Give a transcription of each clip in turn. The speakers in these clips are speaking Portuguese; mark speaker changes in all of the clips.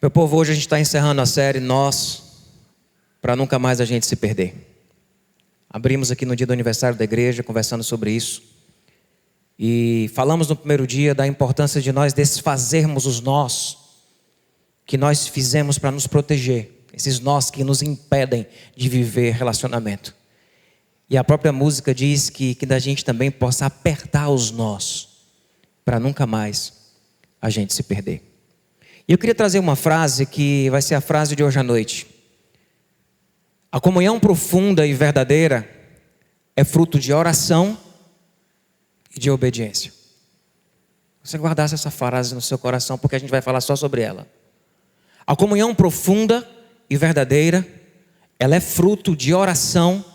Speaker 1: Meu povo, hoje a gente está encerrando a série Nós, para nunca mais a gente se perder. Abrimos aqui no dia do aniversário da igreja, conversando sobre isso. E falamos no primeiro dia da importância de nós desfazermos os nós que nós fizemos para nos proteger. Esses nós que nos impedem de viver relacionamento. E a própria música diz que a gente também possa apertar os nós, para nunca mais a gente se perder. E eu queria trazer uma frase que vai ser a frase de hoje à noite. A comunhão profunda e verdadeira é fruto de oração e de obediência. Você guardasse essa frase no seu coração, porque a gente vai falar só sobre ela. A comunhão profunda e verdadeira, ela é fruto de oração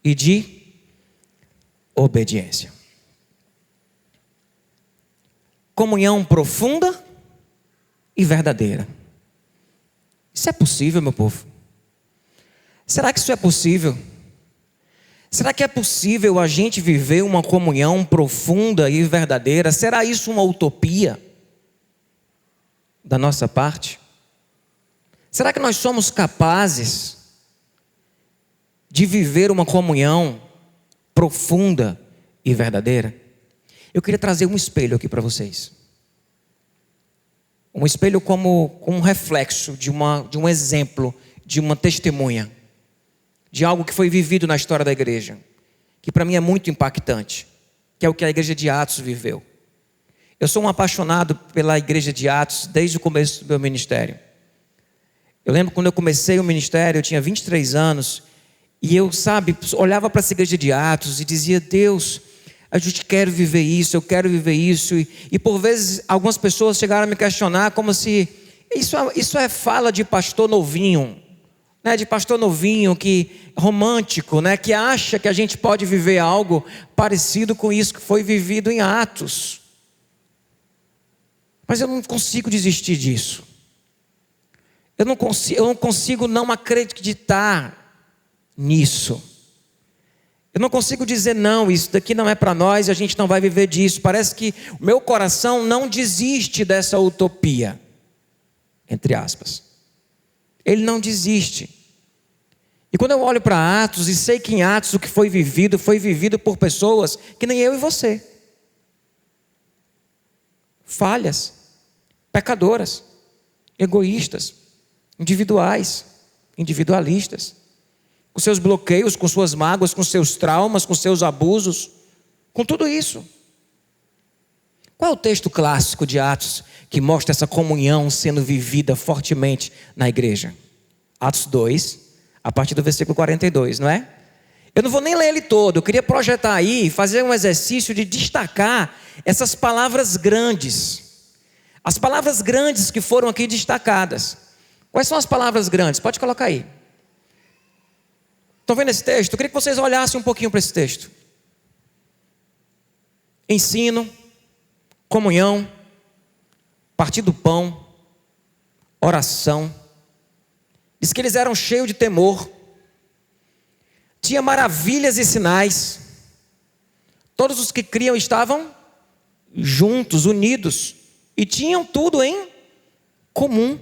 Speaker 1: e de obediência. Comunhão profunda e verdadeira. Isso é possível, meu povo? Será que isso é possível? Será que é possível a gente viver uma comunhão profunda e verdadeira? Será isso uma utopia da nossa parte? Será que nós somos capazes de viver uma comunhão profunda e verdadeira? Eu queria trazer um espelho aqui para vocês. Um espelho como um reflexo de um exemplo, de uma testemunha, de algo que foi vivido na história da igreja, que para mim é muito impactante, que é o que a igreja de Atos viveu. Eu sou um apaixonado pela igreja de Atos desde o começo do meu ministério. Eu lembro quando eu comecei o ministério, eu tinha 23 anos, e eu, olhava para essa igreja de Atos e dizia: Deus, a gente quer viver isso, eu quero viver isso. E por vezes algumas pessoas chegaram a me questionar como se isso é fala de pastor novinho, né? De pastor novinho, romântico, né? Que acha que a gente pode viver algo parecido com isso que foi vivido em Atos. Mas eu não consigo desistir disso. Eu não consigo não acreditar nisso. Eu não consigo dizer não, isso daqui não é para nós, a gente não vai viver disso. Parece que o meu coração não desiste dessa utopia, entre aspas. Ele não desiste. E quando eu olho para Atos e sei que em Atos o que foi vivido por pessoas que nem eu e você. Falhas, pecadoras, egoístas, individualistas. Com seus bloqueios, com suas mágoas, com seus traumas, com seus abusos, com tudo isso. Qual é o texto clássico de Atos que mostra essa comunhão sendo vivida fortemente na igreja? Atos 2, a partir do versículo 42, não é? Eu não vou nem ler ele todo, eu queria projetar aí, fazer um exercício de destacar essas palavras grandes. As palavras grandes que foram aqui destacadas. Quais são as palavras grandes? Pode colocar aí. Estão vendo esse texto? Eu queria que vocês olhassem um pouquinho para esse texto. Ensino, comunhão, partir do pão, oração. Diz que eles eram cheios de temor. Tinha maravilhas e sinais. Todos os que criam estavam juntos, unidos. E tinham tudo em comum.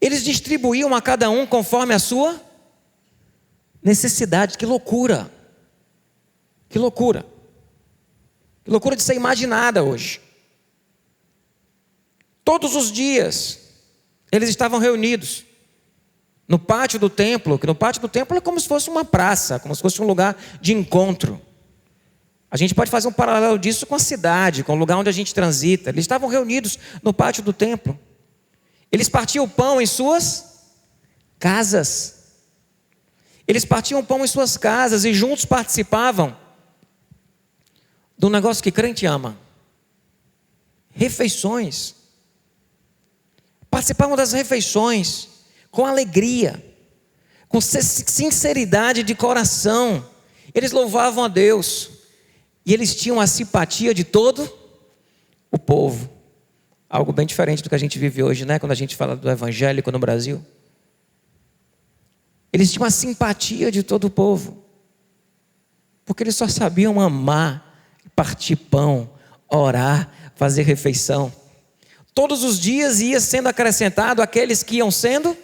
Speaker 1: Eles distribuíam a cada um conforme a sua necessidade. Que loucura. Que loucura. Que loucura de ser imaginada hoje. Todos os dias eles estavam reunidos no pátio do templo, que no pátio do templo é como se fosse uma praça, como se fosse um lugar de encontro. A gente pode fazer um paralelo disso com a cidade, com o lugar onde a gente transita. Eles estavam reunidos no pátio do templo. Eles partiam o pão em suas casas. Eles partiam o pão em suas casas e juntos participavam de um negócio que crente ama: refeições. Participavam das refeições com alegria, com sinceridade de coração. Eles louvavam a Deus e eles tinham a simpatia de todo o povo. Algo bem diferente do que a gente vive hoje, né? Quando a gente fala do evangélico no Brasil. Eles tinham a simpatia de todo o povo, porque eles só sabiam amar, partir pão, orar, fazer refeição. Todos os dias ia sendo acrescentado aqueles que iam sendo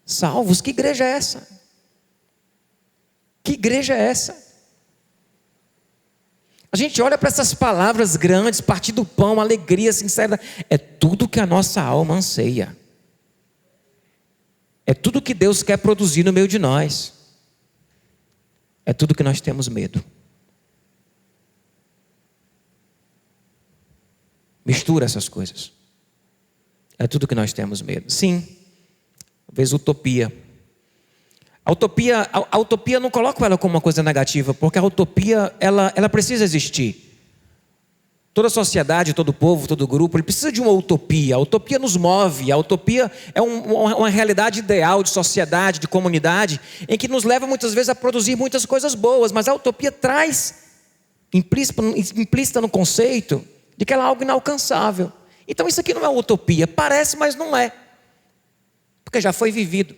Speaker 1: salvos. Que igreja é essa? Que igreja é essa? A gente olha para essas palavras grandes, partir do pão, alegria, sinceridade. É tudo que a nossa alma anseia. É tudo que Deus quer produzir no meio de nós. É tudo que nós temos medo. Mistura essas coisas. É tudo que nós temos medo. Sim, talvez utopia. A utopia não coloco ela como uma coisa negativa, porque a utopia, ela precisa existir. Toda sociedade, todo povo, todo grupo, ele precisa de uma utopia. A utopia nos move. A utopia é uma realidade ideal de sociedade, de comunidade, em que nos leva muitas vezes a produzir muitas coisas boas, mas a utopia traz implícita no conceito de que ela é algo inalcançável. Então isso aqui não é utopia, parece, mas não é, porque já foi vivido.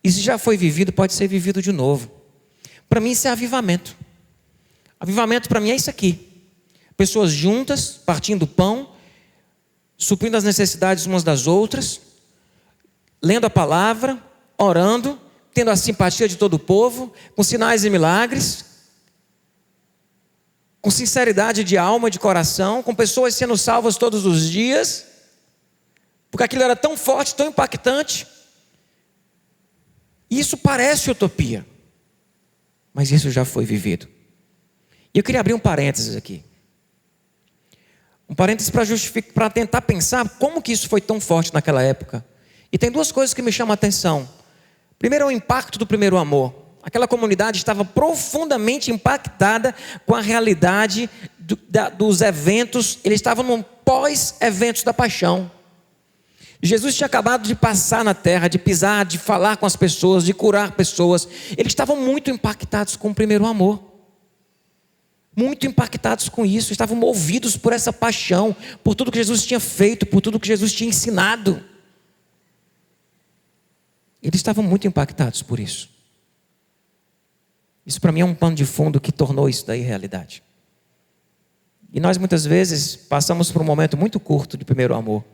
Speaker 1: E se já foi vivido, pode ser vivido de novo. Para mim isso é avivamento. Avivamento para mim é isso aqui. Pessoas juntas, partindo do pão, suprindo as necessidades umas das outras, lendo a palavra, orando, tendo a simpatia de todo o povo, com sinais e milagres, com sinceridade de alma e de coração, com pessoas sendo salvas todos os dias, porque aquilo era tão forte, tão impactante. Isso parece utopia, mas isso já foi vivido. E eu queria abrir um parênteses aqui. Um parênteses para tentar pensar como que isso foi tão forte naquela época. E tem duas coisas que me chamam a atenção. Primeiro é o impacto do primeiro amor. Aquela comunidade estava profundamente impactada com a realidade dos eventos. Eles estavam no pós-eventos da paixão. Jesus tinha acabado de passar na terra, de pisar, de falar com as pessoas, de curar pessoas. Eles estavam muito impactados com o primeiro amor. Muito impactados com isso, estavam movidos por essa paixão, por tudo que Jesus tinha feito, por tudo que Jesus tinha ensinado. Eles estavam muito impactados por isso. Isso para mim é um pano de fundo que tornou isso daí realidade. E nós muitas vezes passamos por um momento muito curto de primeiro amor.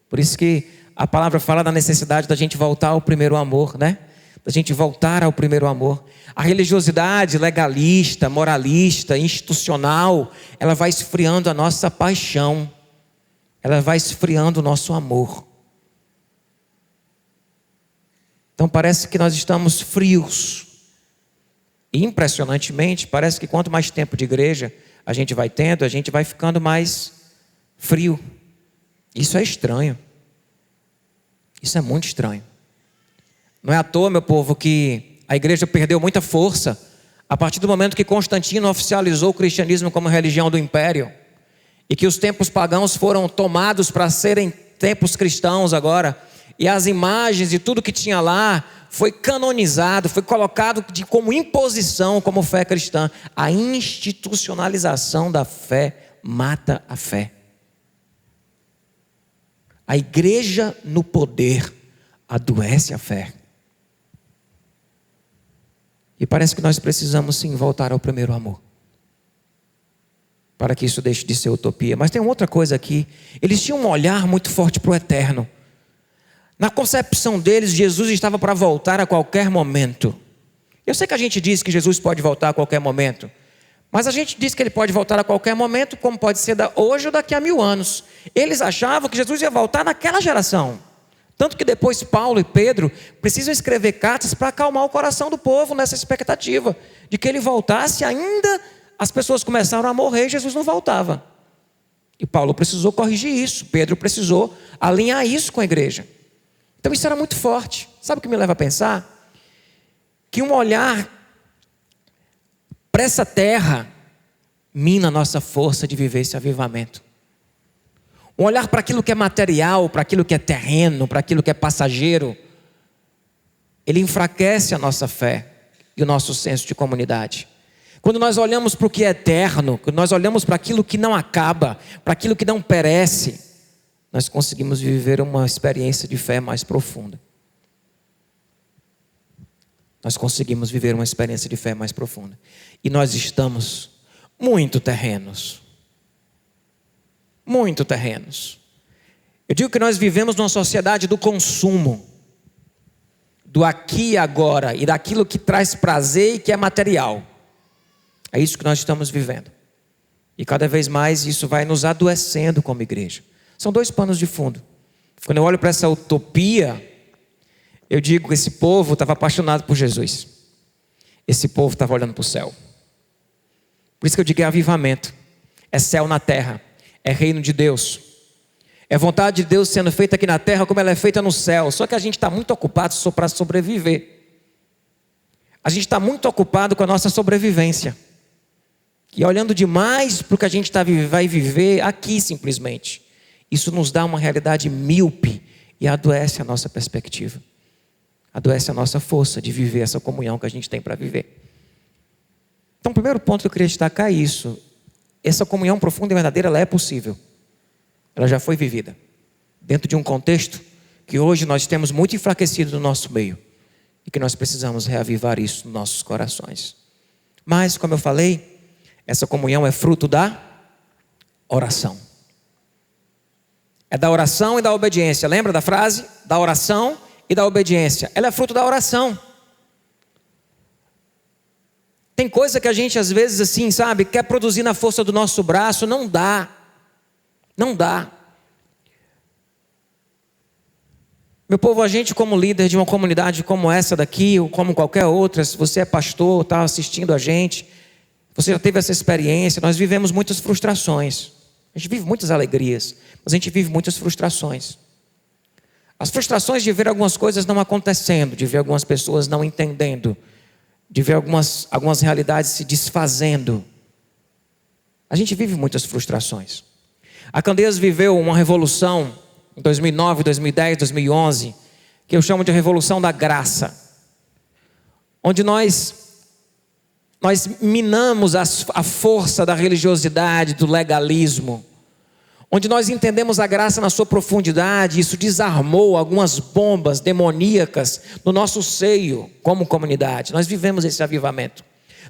Speaker 1: Por isso que a palavra fala da necessidade da gente voltar ao primeiro amor, né? Da gente voltar ao primeiro amor. A religiosidade legalista, moralista, institucional, ela vai esfriando a nossa paixão. Ela vai esfriando o nosso amor. Então parece que nós estamos frios. E impressionantemente, parece que quanto mais tempo de igreja a gente vai tendo, a gente vai ficando mais frio. Isso é estranho. Isso é muito estranho. Não é à toa, meu povo, que a igreja perdeu muita força a partir do momento que Constantino oficializou o cristianismo como religião do império e que os templos pagãos foram tomados para serem templos cristãos agora, e as imagens e tudo que tinha lá foi canonizado, foi colocado como imposição, como fé cristã. A institucionalização da fé mata a fé. A igreja no poder adoece a fé. E parece que nós precisamos sim voltar ao primeiro amor, para que isso deixe de ser utopia. Mas tem uma outra coisa aqui. Eles tinham um olhar muito forte para o eterno. Na concepção deles, Jesus estava para voltar a qualquer momento. Eu sei que a gente diz que Jesus pode voltar a qualquer momento, mas a gente diz que ele pode voltar a qualquer momento, como pode ser hoje ou daqui a 1000 anos. Eles achavam que Jesus ia voltar naquela geração. Tanto que depois Paulo e Pedro precisam escrever cartas para acalmar o coração do povo nessa expectativa de que ele voltasse. Ainda as pessoas começaram a morrer e Jesus não voltava. E Paulo precisou corrigir isso, Pedro precisou alinhar isso com a igreja. Então isso era muito forte. Sabe o que me leva a pensar? Que um olhar para essa terra mina a nossa força de viver esse avivamento. Um olhar para aquilo que é material, para aquilo que é terreno, para aquilo que é passageiro, ele enfraquece a nossa fé e o nosso senso de comunidade. Quando nós olhamos para o que é eterno, quando nós olhamos para aquilo que não acaba, para aquilo que não perece, nós conseguimos viver uma experiência de fé mais profunda. Nós conseguimos viver uma experiência de fé mais profunda. E nós estamos muito terrenos. Muito terrenos. Eu digo que nós vivemos numa sociedade do consumo, do aqui e agora, e daquilo que traz prazer e que é material. É isso que nós estamos vivendo. E cada vez mais isso vai nos adoecendo como igreja. São dois panos de fundo. Quando eu olho para essa utopia, eu digo que esse povo estava apaixonado por Jesus. Esse povo estava olhando para o céu. Por isso que eu digo que é avivamento. É céu na terra. É reino de Deus. É vontade de Deus sendo feita aqui na terra como ela é feita no céu. Só que a gente está muito ocupado só para sobreviver. A gente está muito ocupado com a nossa sobrevivência. E olhando demais para o que a gente vai viver aqui simplesmente. Isso nos dá uma realidade míope e adoece a nossa perspectiva. Adoece a nossa força de viver essa comunhão que a gente tem para viver. Então o primeiro ponto que eu queria destacar é isso. Essa comunhão profunda e verdadeira, ela é possível. Ela já foi vivida. Dentro de um contexto que hoje nós temos muito enfraquecido no nosso meio. E que nós precisamos reavivar isso nos nossos corações. Mas, como eu falei, essa comunhão é fruto da oração. É da oração e da obediência. Lembra da frase? Da oração e da obediência. Ela é fruto da oração. Tem coisa que a gente às vezes assim, sabe, quer produzir na força do nosso braço. Não dá. Não dá. Meu povo, a gente como líder de uma comunidade como essa daqui, ou como qualquer outra, se você é pastor, está assistindo a gente, você já teve essa experiência, nós vivemos muitas frustrações. A gente vive muitas alegrias, mas a gente vive muitas frustrações. As frustrações de ver algumas coisas não acontecendo, de ver algumas pessoas não entendendo, de ver algumas realidades se desfazendo. A gente vive muitas frustrações. A Candeias viveu uma revolução em 2009, 2010, 2011, que eu chamo de revolução da graça. Onde nós minamos a força da religiosidade, do legalismo. Onde nós entendemos a graça na sua profundidade. Isso desarmou algumas bombas demoníacas no nosso seio como comunidade. Nós vivemos esse avivamento.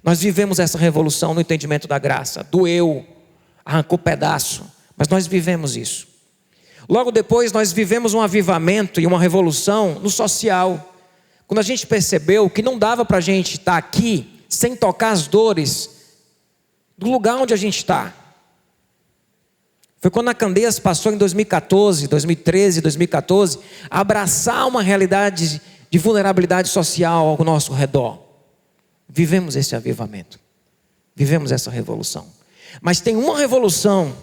Speaker 1: Nós vivemos essa revolução no entendimento da graça. Doeu, arrancou pedaço, mas nós vivemos isso. Logo depois nós vivemos um avivamento e uma revolução no social. Quando a gente percebeu que não dava para a gente estar aqui sem tocar as dores do lugar onde a gente está. Foi quando a Candeias passou em 2014, 2013, 2014, a abraçar uma realidade de vulnerabilidade social ao nosso redor. Vivemos esse avivamento. Vivemos essa revolução. Mas tem uma revolução,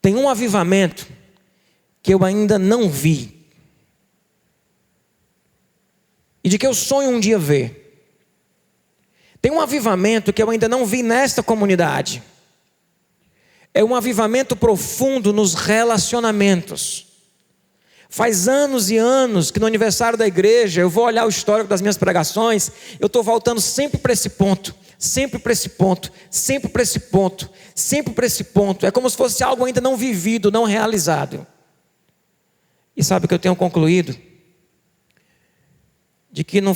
Speaker 1: tem um avivamento que eu ainda não vi. E de que eu sonho um dia ver. Tem um avivamento que eu ainda não vi nesta comunidade. É um avivamento profundo nos relacionamentos. Faz anos e anos que no aniversário da igreja, eu vou olhar o histórico das minhas pregações, eu estou voltando sempre para esse ponto, sempre para esse ponto, sempre para esse ponto, sempre para esse ponto. É como se fosse algo ainda não vivido, não realizado. E sabe o que eu tenho concluído? De que não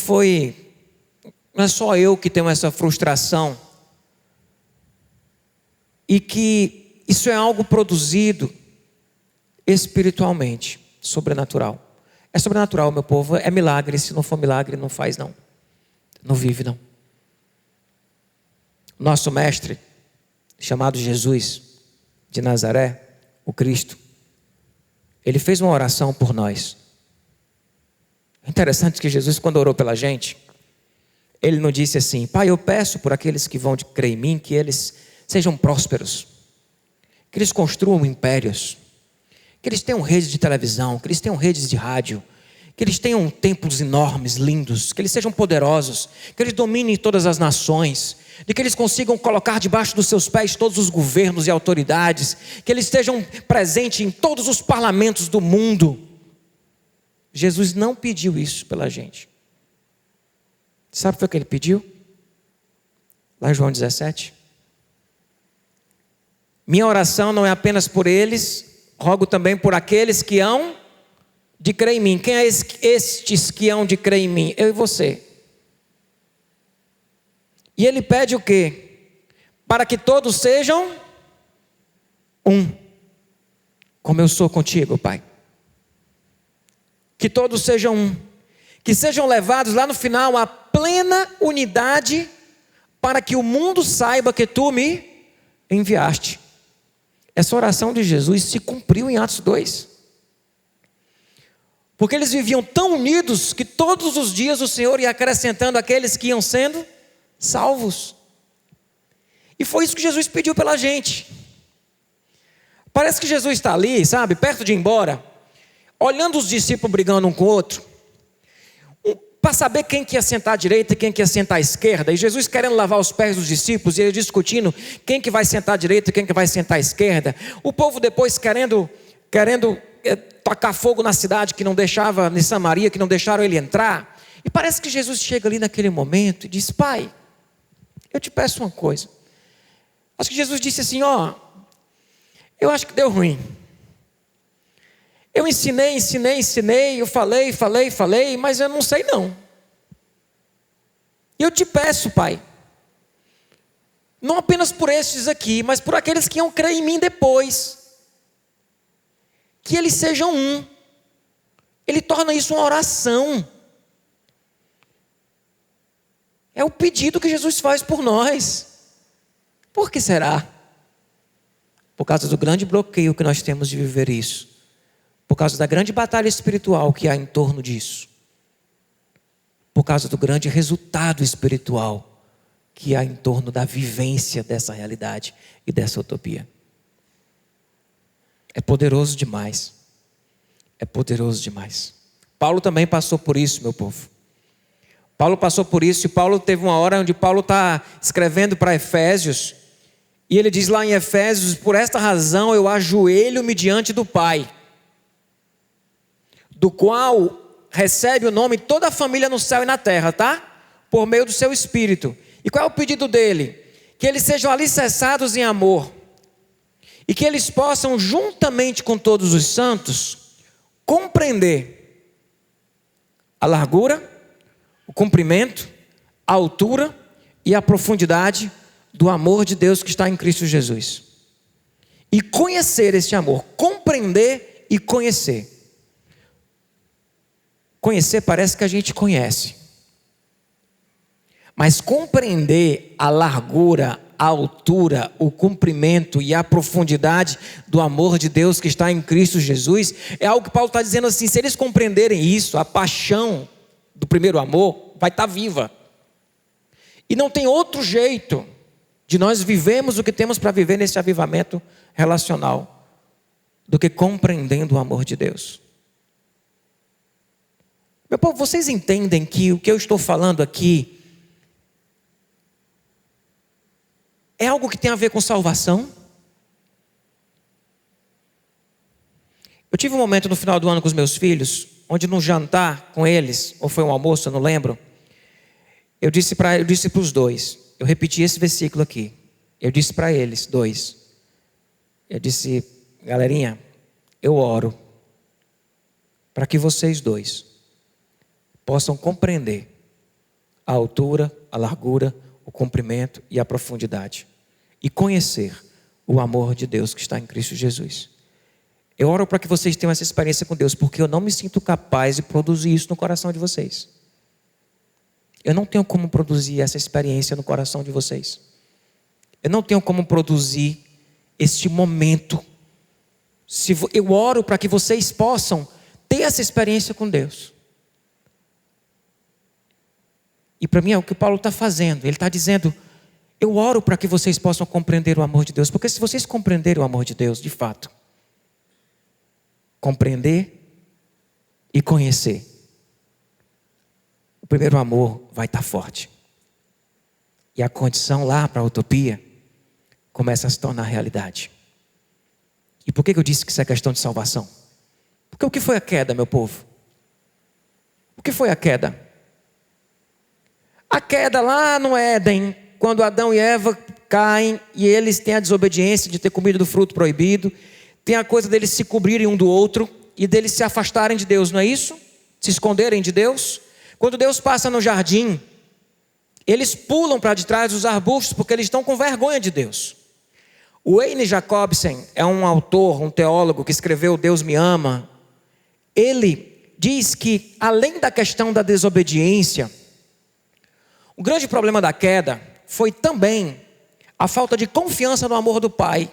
Speaker 1: é só eu que tenho essa frustração. E que isso é algo produzido espiritualmente, sobrenatural. É sobrenatural, meu povo, é milagre. Se não for milagre, não faz não. Não vive não. Nosso mestre, chamado Jesus de Nazaré, o Cristo, ele fez uma oração por nós. É interessante que Jesus, quando orou pela gente, ele não disse assim: Pai, eu peço por aqueles que vão crer em mim, que eles sejam prósperos, que eles construam impérios, que eles tenham redes de televisão, que eles tenham redes de rádio, que eles tenham templos enormes, lindos, que eles sejam poderosos, que eles dominem todas as nações, de que eles consigam colocar debaixo dos seus pés todos os governos e autoridades, que eles estejam presentes em todos os parlamentos do mundo. Jesus não pediu isso pela gente. Sabe o que foi que ele pediu? Lá em João 17. Minha oração não é apenas por eles, rogo também por aqueles que hão de crer em mim. Quem é estes que hão de crer em mim? Eu e você. E ele pede o quê? Para que todos sejam um. como eu sou contigo, Pai. Que todos sejam um, que sejam levados lá no final à plena unidade, para que o mundo saiba que tu me enviaste. Essa oração de Jesus se cumpriu em Atos 2. Porque eles viviam tão unidos que todos os dias o Senhor ia acrescentando aqueles que iam sendo salvos. E foi isso que Jesus pediu pela gente. Parece que Jesus está ali, sabe, perto de ir embora, olhando os discípulos brigando um com o outro, para saber quem que ia sentar à direita e quem que ia sentar à esquerda, e Jesus querendo lavar os pés dos discípulos, e eles discutindo quem que vai sentar à direita e quem que vai sentar à esquerda, o povo depois querendo tocar fogo na cidade, que não deixava, em Samaria, que não deixaram ele entrar, e parece que Jesus chega ali naquele momento e diz: Pai, eu te peço uma coisa. Acho que Jesus disse assim: eu acho que deu ruim. Eu ensinei, eu falei, mas eu não sei não. E eu te peço, Pai, não apenas por estes aqui, mas por aqueles que iam crer em mim depois, que eles sejam um. Ele torna isso uma oração. É o pedido que Jesus faz por nós. Por que será? Por causa do grande bloqueio que nós temos de viver isso. Por causa da grande batalha espiritual que há em torno disso. Por causa do grande resultado espiritual que há em torno da vivência dessa realidade e dessa utopia. É poderoso demais. É poderoso demais. Paulo também passou por isso, meu povo. Paulo passou por isso, e Paulo teve uma hora onde Paulo está escrevendo para Efésios, e ele diz lá em Efésios: por esta razão eu ajoelho-me diante do Pai, do qual recebe o nome toda a família no céu e na terra, tá? Por meio do seu Espírito. E qual é o pedido dele? Que eles sejam alicerçados em amor, e que eles possam, juntamente com todos os santos, compreender a largura, o comprimento, a altura e a profundidade do amor de Deus que está em Cristo Jesus. E conhecer este amor, compreender e conhecer. Conhecer parece que a gente conhece, mas compreender a largura, a altura, o comprimento e a profundidade do amor de Deus que está em Cristo Jesus, é algo que Paulo está dizendo assim: se eles compreenderem isso, a paixão do primeiro amor vai estar viva. E não tem outro jeito de nós vivermos o que temos para viver nesse avivamento relacional do que compreendendo o amor de Deus. Meu povo, vocês entendem que o que eu estou falando aqui é algo que tem a ver com salvação? Eu tive um momento no final do ano com os meus filhos, onde num jantar com eles, ou foi um almoço, eu não lembro, eu disse para os dois, eu repeti esse versículo aqui, eu disse para eles dois, eu disse: galerinha, eu oro para que vocês dois possam compreender a altura, a largura, o comprimento e a profundidade, e conhecer o amor de Deus que está em Cristo Jesus. Eu oro para que vocês tenham essa experiência com Deus, porque eu não me sinto capaz de produzir isso no coração de vocês. Eu não tenho como produzir essa experiência no coração de vocês. Eu não tenho como produzir este momento. Eu oro para que vocês possam ter essa experiência com Deus. E para mim é o que Paulo está fazendo. Ele está dizendo: eu oro para que vocês possam compreender o amor de Deus. Porque se vocês compreenderem o amor de Deus, de fato, compreender e conhecer, o primeiro amor vai estar forte. E a condição lá para a utopia começa a se tornar realidade. E por que eu disse que isso é questão de salvação? Porque o que foi a queda, meu povo? O que foi a queda? A queda lá no Éden, quando Adão e Eva caem e eles têm a desobediência de ter comido do fruto proibido, tem a coisa deles se cobrirem um do outro e deles se afastarem de Deus, não é isso? Se esconderem de Deus. Quando Deus passa no jardim, eles pulam para detrás dos arbustos porque eles estão com vergonha de Deus. O Wayne Jacobsen é um autor, um teólogo que escreveu Deus Me Ama. Ele diz que, além da questão da desobediência, o grande problema da queda foi também a falta de confiança no amor do pai.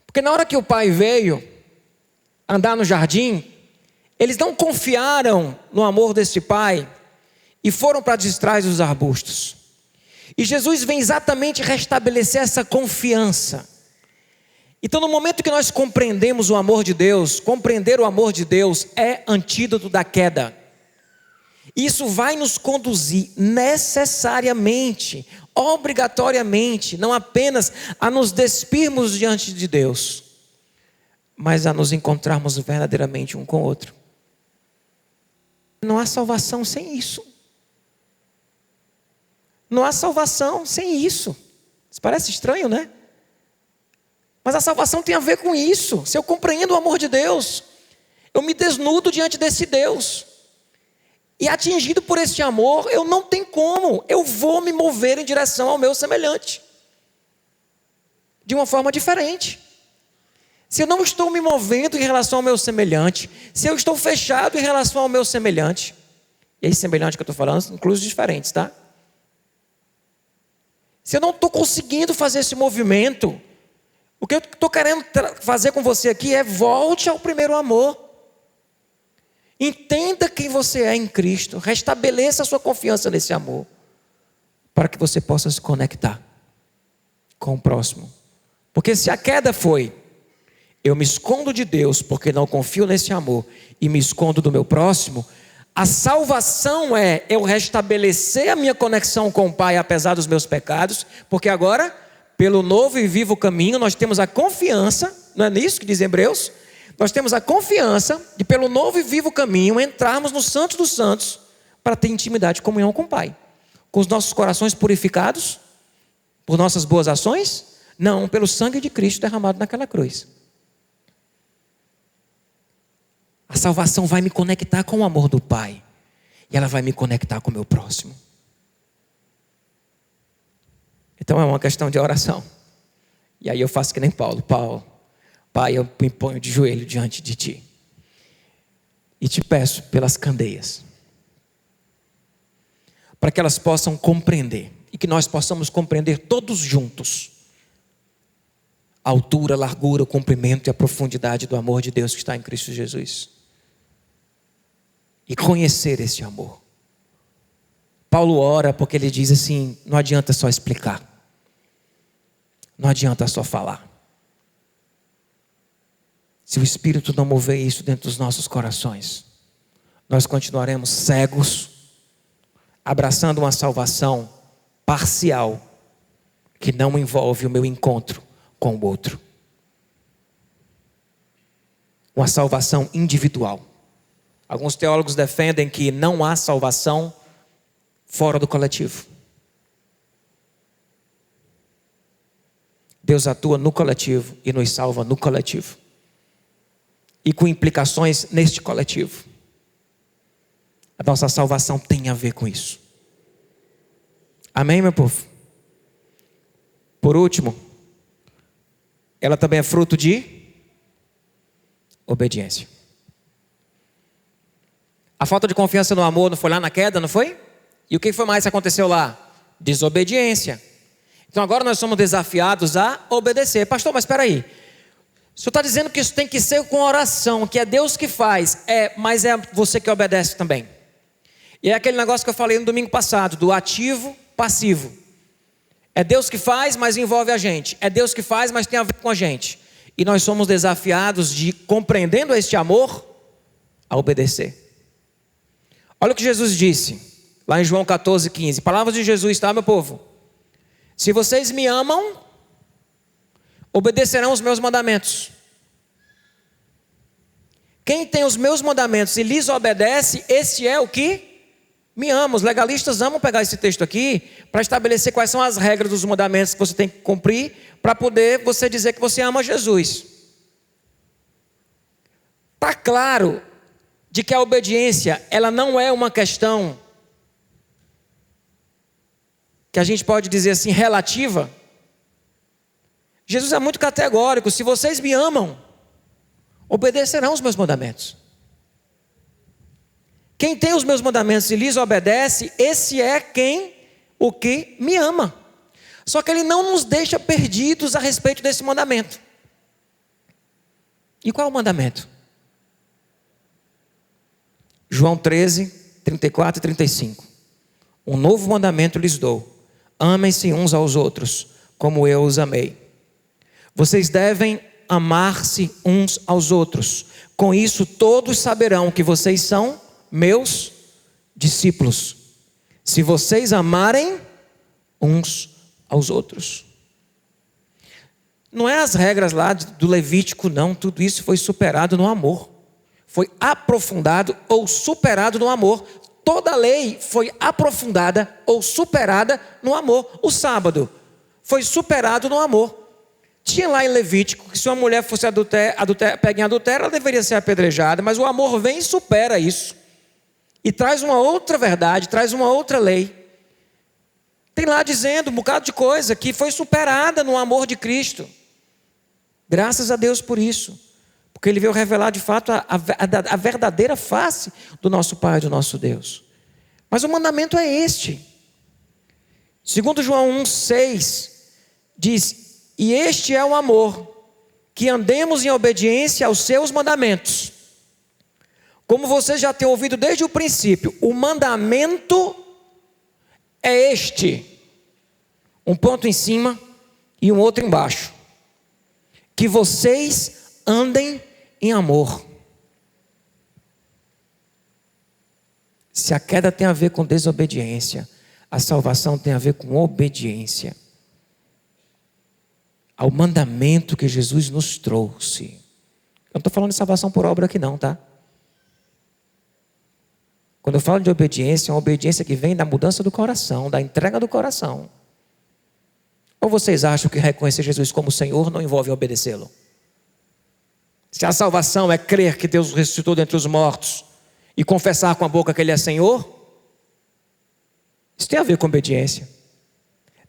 Speaker 1: Porque na hora que o pai veio andar no jardim, eles não confiaram no amor desse pai e foram para detrás dos arbustos. E Jesus vem exatamente restabelecer essa confiança. Então, no momento que nós compreendemos o amor de Deus, compreender o amor de Deus é antídoto da queda. Isso vai nos conduzir necessariamente, obrigatoriamente, não apenas a nos despirmos diante de Deus, mas a nos encontrarmos verdadeiramente um com o outro. Não há salvação sem isso. Não há salvação sem isso. Isso parece estranho, né? Mas a salvação tem a ver com isso. Se eu compreendo o amor de Deus, eu me desnudo diante desse Deus. E atingido por esse amor, eu não tenho como. Eu vou me mover em direção ao meu semelhante. De uma forma diferente. Se eu não estou me movendo em relação ao meu semelhante, se eu estou fechado em relação ao meu semelhante, e esse semelhante que eu estou falando, inclui os diferentes, tá? Se eu não estou conseguindo fazer esse movimento, o que eu estou querendo fazer com você aqui é volte ao primeiro amor. Entenda quem você é em Cristo, restabeleça a sua confiança nesse amor, para que você possa se conectar com o próximo. Porque se a queda foi, eu me escondo de Deus porque não confio nesse amor e me escondo do meu próximo, a salvação é eu restabelecer a minha conexão com o Pai apesar dos meus pecados, porque agora, pelo novo e vivo caminho, nós temos a confiança, não é nisso que diz Hebreus? Nós temos a confiança de, pelo novo e vivo caminho, entrarmos no Santos dos Santos para ter intimidade e comunhão com o Pai. Com os nossos corações purificados por nossas boas ações? Não, pelo sangue de Cristo derramado naquela cruz. A salvação vai me conectar com o amor do Pai. E ela vai me conectar com o meu próximo. Então é uma questão de oração. E aí eu faço que nem Paulo. Pai, eu me ponho de joelho diante de Ti. E te peço pelas candeias. Para que elas possam compreender. E que nós possamos compreender todos juntos. A altura, a largura, o comprimento e a profundidade do amor de Deus que está em Cristo Jesus. E conhecer esse amor. Paulo ora porque ele diz assim, não adianta só explicar. Não adianta só falar. Se o Espírito não mover isso dentro dos nossos corações, nós continuaremos cegos, abraçando uma salvação parcial, que não envolve o meu encontro com o outro. Uma salvação individual. Alguns teólogos defendem que não há salvação fora do coletivo. Deus atua no coletivo e nos salva no coletivo. E com implicações neste coletivo. A nossa salvação tem a ver com isso. Amém, meu povo? Por último, ela também é fruto de obediência. A falta de confiança no amor não foi lá na queda, não foi? E o que foi mais que aconteceu lá? Desobediência. Então agora nós somos desafiados a obedecer. Pastor, mas espera aí. O senhor está dizendo que isso tem que ser com oração, que é Deus que faz. Mas é você que obedece também. E é aquele negócio que eu falei no domingo passado, do ativo passivo. É Deus que faz, mas envolve a gente. É Deus que faz, mas tem a ver com a gente. E nós somos desafiados de, compreendendo este amor, a obedecer. Olha o que Jesus disse, lá em João 14:15. Palavras de Jesus, tá, meu povo? Se vocês me amam, obedecerão os meus mandamentos. Quem tem os meus mandamentos e lhes obedece, esse é o que me ama. Os legalistas amam pegar esse texto aqui para estabelecer quais são as regras dos mandamentos que você tem que cumprir para poder você dizer que você ama Jesus. Está claro de que a obediência, ela não é uma questão que a gente pode dizer assim, relativa. Jesus é muito categórico: se vocês me amam, obedecerão os meus mandamentos. Quem tem os meus mandamentos e lhes obedece, esse é o que me ama. Só que ele não nos deixa perdidos a respeito desse mandamento. E qual é o mandamento? João 13, 34 e 35. Um novo mandamento lhes dou: amem-se uns aos outros, como eu os amei. Vocês devem amar-se uns aos outros. Com isso todos saberão que vocês são meus discípulos, se vocês amarem uns aos outros. Não é as regras lá do Levítico, não. Tudo isso foi superado no amor. Foi aprofundado ou superado no amor. Toda a lei foi aprofundada ou superada no amor. O sábado foi superado no amor. Tinha lá em Levítico que se uma mulher fosse pega em adultério, ela deveria ser apedrejada. Mas o amor vem e supera isso. E traz uma outra verdade, traz uma outra lei. Tem lá dizendo um bocado de coisa que foi superada no amor de Cristo. Graças a Deus por isso. Porque Ele veio revelar de fato a verdadeira face do nosso Pai e do nosso Deus. Mas o mandamento é este. Segundo João 1,6 diz: e este é o amor, que andemos em obediência aos seus mandamentos. Como você já tem ouvido desde o princípio, o mandamento é este. Um ponto em cima e um outro embaixo. Que vocês andem em amor. Se a queda tem a ver com desobediência, a salvação tem a ver com obediência ao mandamento que Jesus nos trouxe. Eu não estou falando de salvação por obra aqui não, tá? Quando eu falo de obediência, é uma obediência que vem da mudança do coração, da entrega do coração. Ou vocês acham que reconhecer Jesus como Senhor não envolve obedecê-lo? Se a salvação é crer que Deus ressuscitou dentre os mortos e confessar com a boca que Ele é Senhor, isso tem a ver com obediência.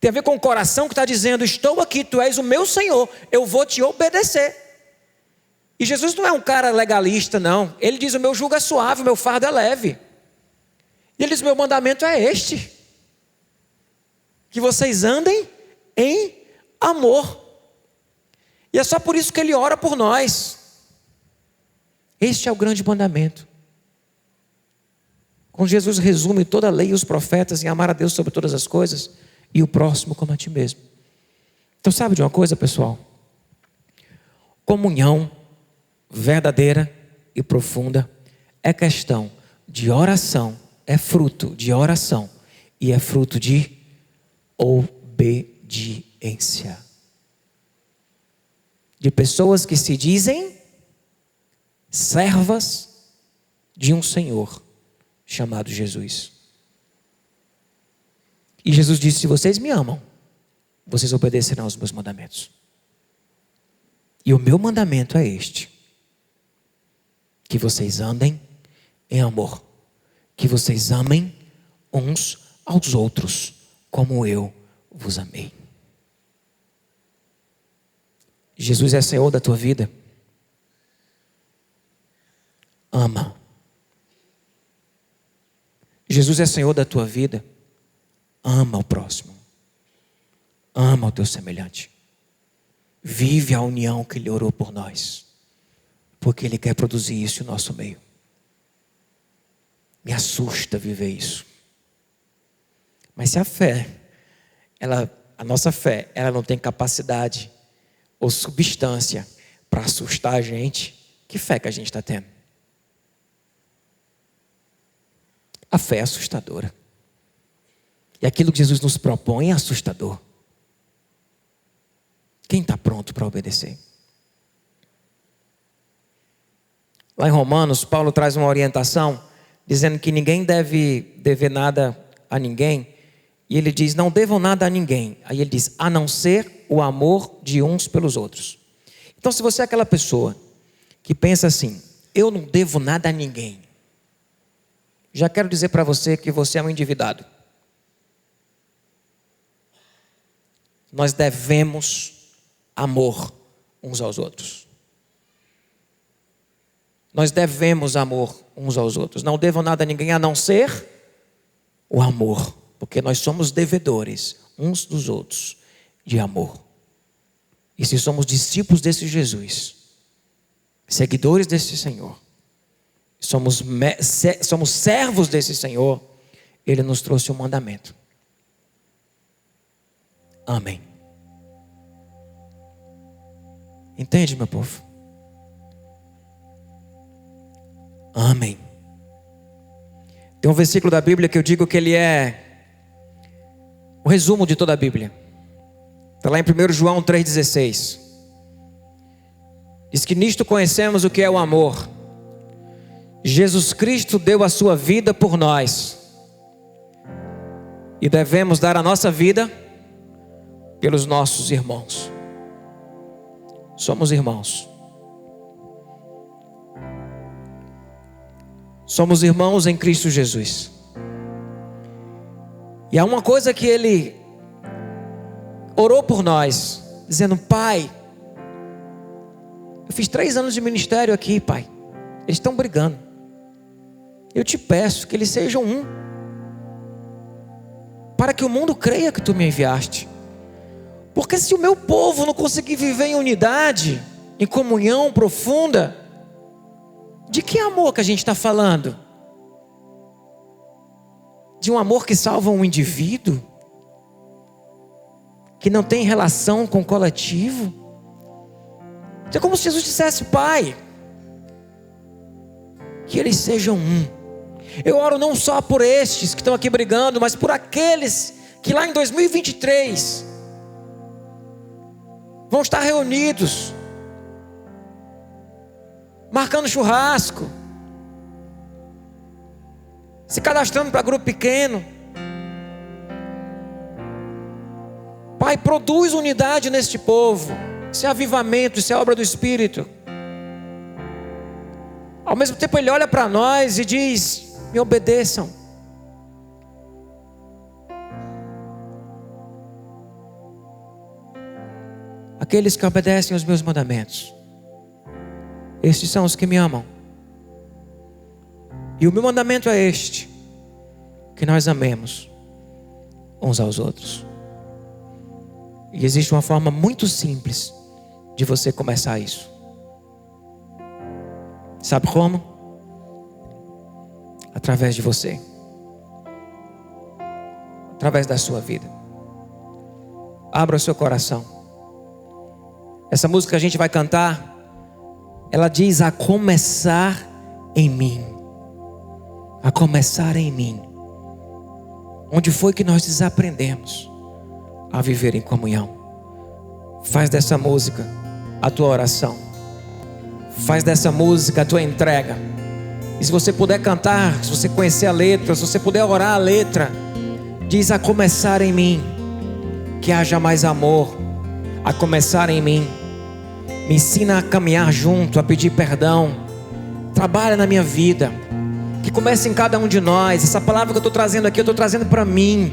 Speaker 1: Tem a ver com o coração que está dizendo: estou aqui, Tu és o meu Senhor, eu vou te obedecer. E Jesus não é um cara legalista, não. Ele diz: o meu jugo é suave, o meu fardo é leve. E Ele diz: meu mandamento é este, que vocês andem em amor. E é só por isso que Ele ora por nós. Este é o grande mandamento. Quando Jesus resume toda a lei e os profetas em amar a Deus sobre todas as coisas e o próximo como a ti mesmo. Então sabe de uma coisa, pessoal? Comunhão verdadeira e profunda é questão de oração, é fruto de oração e é fruto de obediência. De pessoas que se dizem servas de um Senhor chamado Jesus. E Jesus disse: se vocês me amam, vocês obedecerão aos meus mandamentos. E o meu mandamento é este: que vocês andem em amor, que vocês amem uns aos outros, como eu vos amei. Jesus é Senhor da tua vida. Ama. Jesus é Senhor da tua vida. Ama o próximo. Ama o teu semelhante. Vive a união que Ele orou por nós, porque Ele quer produzir isso no nosso meio. Me assusta viver isso. Mas se a nossa fé, ela não tem capacidade ou substância para assustar a gente, que fé que a gente está tendo? A fé é assustadora. E aquilo que Jesus nos propõe é assustador. Quem está pronto para obedecer? Lá em Romanos, Paulo traz uma orientação dizendo que ninguém deve dever nada a ninguém. E ele diz: não devam nada a ninguém. Aí ele diz: a não ser o amor de uns pelos outros. Então, se você é aquela pessoa que pensa assim: eu não devo nada a ninguém, já quero dizer para você que você é um endividado. Nós devemos amor uns aos outros. Nós devemos amor uns aos outros. Não devam nada a ninguém a não ser o amor. Porque nós somos devedores uns dos outros de amor. E se somos discípulos desse Jesus, seguidores desse Senhor, somos servos desse Senhor, Ele nos trouxe um mandamento. Amém. Entende, meu povo? Amém. Tem um versículo da Bíblia que eu digo que ele é o resumo de toda a Bíblia. Está lá em 1 João 3,16. Diz que nisto conhecemos o que é o amor. Jesus Cristo deu a sua vida por nós. E devemos dar a nossa vida pelos nossos irmãos. Somos irmãos. Somos irmãos em Cristo Jesus. E há uma coisa que Ele orou por nós, dizendo: Pai, eu fiz 3 anos de ministério aqui, Pai. Eles estão brigando. Eu te peço que eles sejam um, para que o mundo creia que Tu me enviaste. Porque se o meu povo não conseguir viver em unidade, em comunhão profunda, de que amor que a gente está falando? De um amor que salva um indivíduo? Que não tem relação com o coletivo? É como se Jesus dissesse: Pai, que eles sejam um. Eu oro não só por estes que estão aqui brigando, mas por aqueles que lá em 2023 vão estar reunidos, marcando churrasco, se cadastrando para grupo pequeno. Pai, produz unidade neste povo. Isso é avivamento, isso é obra do Espírito. Ao mesmo tempo Ele olha para nós e diz: me obedeçam. Aqueles que obedecem aos meus mandamentos, estes são os que me amam. E o meu mandamento é este: que nós amemos uns aos outros. E existe uma forma muito simples de você começar isso. Sabe como? Através de você, através da sua vida. Abra o seu coração. Essa música que a gente vai cantar, ela diz: a começar em mim. A começar em mim. Onde foi que nós desaprendemos a viver em comunhão? Faz dessa música a tua oração. Faz dessa música a tua entrega. E se você puder cantar, se você conhecer a letra, se você puder orar a letra, diz: a começar em mim, que haja mais amor. A começar em mim, me ensina a caminhar junto, a pedir perdão. Trabalha na minha vida. Que comece em cada um de nós. Essa palavra que eu estou trazendo aqui, eu estou trazendo para mim,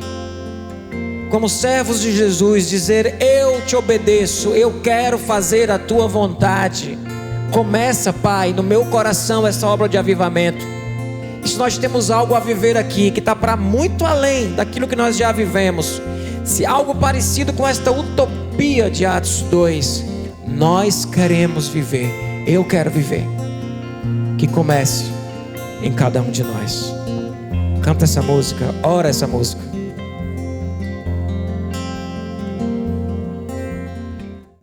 Speaker 1: como servos de Jesus, dizer: eu te obedeço, eu quero fazer a tua vontade. Começa, Pai, no meu coração essa obra de avivamento. E se nós temos algo a viver aqui, que está para muito além daquilo que nós já vivemos, se algo parecido com esta utopia de Atos 2, nós queremos viver, eu quero viver, que comece em cada um de nós. Canta essa música, ora essa música.